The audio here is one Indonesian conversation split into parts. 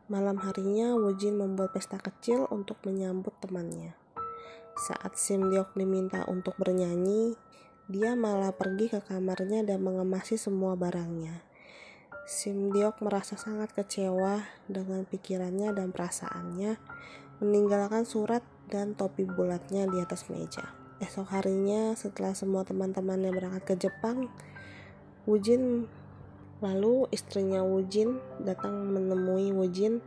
Malam harinya, Woo-jin membuat pesta kecil untuk menyambut temannya. Saat Sim-deok diminta untuk bernyanyi, dia malah pergi ke kamarnya dan mengemasi semua barangnya. Sim-deok merasa sangat kecewa dengan pikirannya dan perasaannya, meninggalkan surat dan topi bulatnya di atas meja. Esok harinya, setelah semua teman-temannya berangkat ke Jepang, Lalu istrinya Woo-jin datang menemui Woo-jin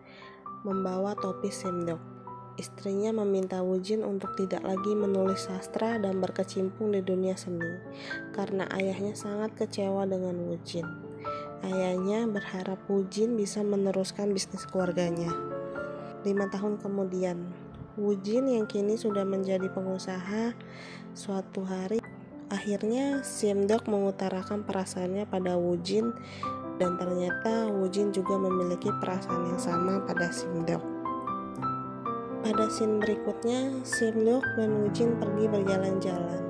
membawa topi Sim-deok. Istrinya meminta Woo-jin untuk tidak lagi menulis sastra dan berkecimpung di dunia seni, karena ayahnya sangat kecewa dengan Woo-jin. Ayahnya berharap Woo-jin bisa meneruskan bisnis keluarganya. 5 tahun kemudian, Woo-jin yang kini sudah menjadi pengusaha, suatu hari akhirnya Sim-deok mengutarakan perasaannya pada Woo-jin, dan ternyata Woo-jin juga memiliki perasaan yang sama pada Sim-deok. Pada scene berikutnya, Sim-deok dan Woo-jin pergi berjalan-jalan.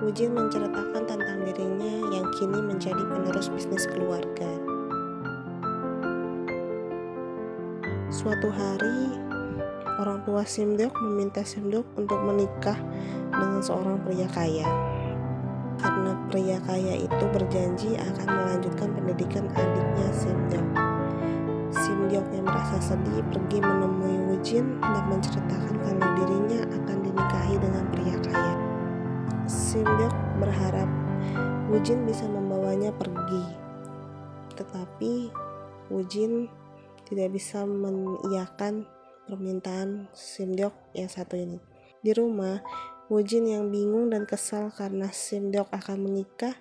Woo-jin menceritakan tentang dirinya yang kini menjadi penerus bisnis keluarga. Suatu hari, orang tua Sim-deok meminta Sim-deok untuk menikah dengan seorang pria kaya. Karena pria kaya itu berjanji akan melanjutkan pendidikan adiknya Sim-deok. Sim-deok yang merasa sedih pergi menemui Woo-jin dan menceritakan kalau dirinya akan dinikahi dengan pria kaya. Sim-deok berharap Woo-jin bisa membawanya pergi, tetapi Woo-jin tidak bisa mengiyakan permintaan Sim-deok yang satu ini. Di rumah, Woo-jin yang bingung dan kesal karena Sim-deok akan menikah,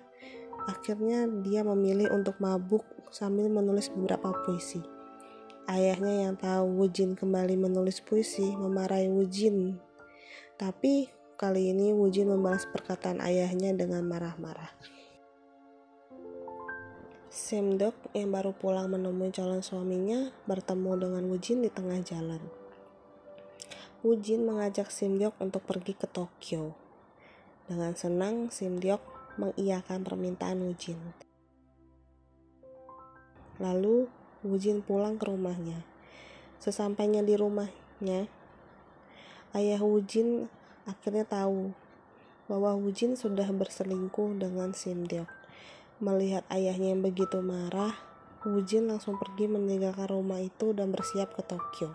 akhirnya dia memilih untuk mabuk sambil menulis beberapa puisi. Ayahnya yang tahu Woo-jin kembali menulis puisi memarahi Woo-jin, tapi kali ini Woo-jin membalas perkataan ayahnya dengan marah-marah. Sim-deok yang baru pulang menemui calon suaminya bertemu dengan Woo-jin di tengah jalan. Woo-jin mengajak Sim-deok untuk pergi ke Tokyo. Dengan senang, Sim-deok mengiyakan permintaan Woo-jin. Lalu, Woo-jin pulang ke rumahnya. Sesampainya di rumahnya, ayah Woo-jin akhirnya tahu bahwa Woo-jin sudah berselingkuh dengan Sim-deok. Melihat ayahnya yang begitu marah, Woo-jin langsung pergi meninggalkan rumah itu dan bersiap ke Tokyo.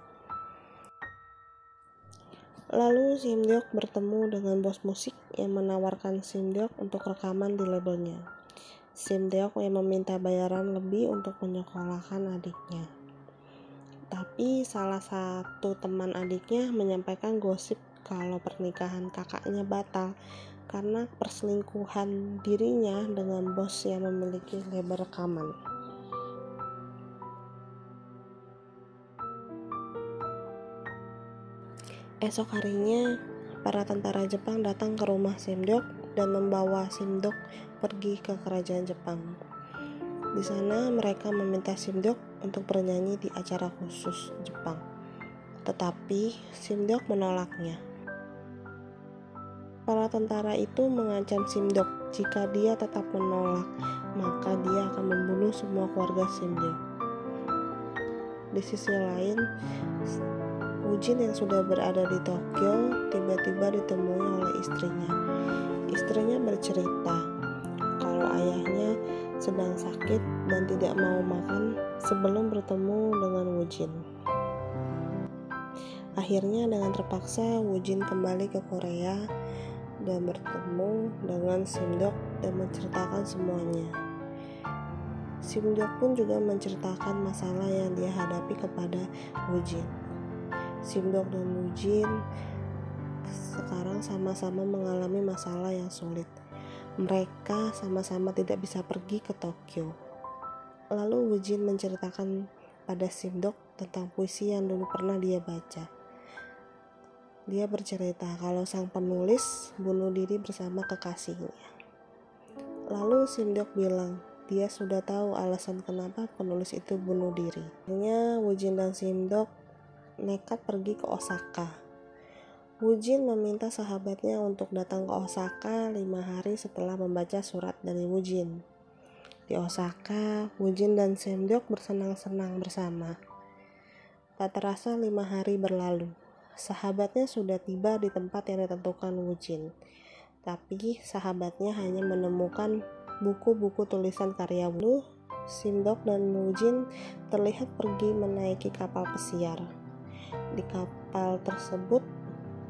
Lalu Sim-deok bertemu dengan bos musik yang menawarkan Sim-deok untuk rekaman di labelnya. Sim-deok yang meminta bayaran lebih untuk menyekolahkan adiknya. Tapi salah satu teman adiknya menyampaikan gosip kalau pernikahan kakaknya batal karena perselingkuhan dirinya dengan bos yang memiliki label rekaman. Esok harinya, para tentara Jepang datang ke rumah Sim-deok dan membawa Sim-deok pergi ke kerajaan Jepang. Di sana mereka meminta Sim-deok untuk bernyanyi di acara khusus Jepang. Tetapi Sim-deok menolaknya. Para tentara itu mengancam Sim-deok jika dia tetap menolak, maka dia akan membunuh semua keluarga Sim-deok. Di sisi lain, Woo-jin yang sudah berada di Tokyo tiba-tiba ditemui oleh istrinya. Istrinya bercerita kalau ayahnya sedang sakit dan tidak mau makan sebelum bertemu dengan Woo-jin. Akhirnya dengan terpaksa Woo-jin kembali ke Korea dan bertemu dengan Sim-deok dan menceritakan semuanya. Sim-deok pun juga menceritakan masalah yang dia hadapi kepada Woo-jin. Sim-deok dan Woo-jin sekarang sama-sama mengalami masalah yang sulit. Mereka sama-sama tidak bisa pergi ke Tokyo. Lalu Woo-jin menceritakan pada Sim-deok tentang puisi yang dulu pernah dia baca. Dia bercerita kalau sang penulis bunuh diri bersama kekasihnya. Lalu Sim-deok bilang dia sudah tahu alasan kenapa penulis itu bunuh diri. Akhirnya Woo-jin dan Sim-deok nekat pergi ke Osaka. Woo-jin meminta sahabatnya untuk datang ke Osaka 5 hari setelah membaca surat dari Woo-jin. Di Osaka, Woo-jin dan Sim-deok bersenang-senang bersama. Tak terasa 5 hari berlalu. Sahabatnya sudah tiba di tempat yang ditentukan Woo-jin. Tapi sahabatnya hanya menemukan buku-buku tulisan karya Woo. Sim-deok dan Woo-jin terlihat pergi menaiki kapal pesiar. Di kapal tersebut,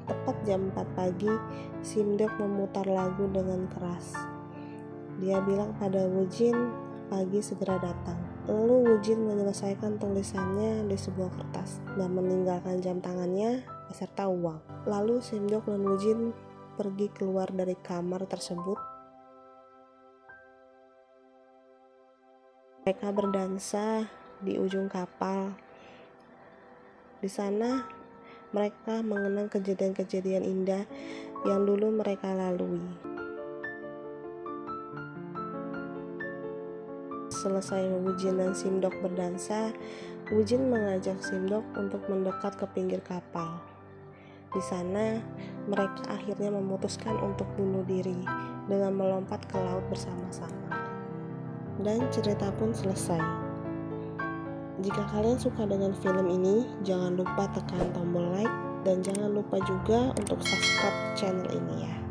tepat jam 4 pagi, Sim-deok memutar lagu dengan keras. Dia bilang pada Woo-jin, pagi segera datang. Lalu Woo-jin menyelesaikan tulisannya di sebuah kertas dan meninggalkan jam tangannya beserta uang. Lalu Sim-deok dan Woo-jin pergi keluar dari kamar tersebut. Mereka berdansa di ujung kapal. Di sana mereka mengenang kejadian-kejadian indah yang dulu mereka lalui. Selesai Woo-jin dan Sim-deok berdansa, Woo-jin mengajak Sim-deok untuk mendekat ke pinggir kapal. Di sana, mereka akhirnya memutuskan untuk bunuh diri dengan melompat ke laut bersama-sama. Dan cerita pun selesai. Jika kalian suka dengan film ini, jangan lupa tekan tombol like dan jangan lupa juga untuk subscribe channel ini ya.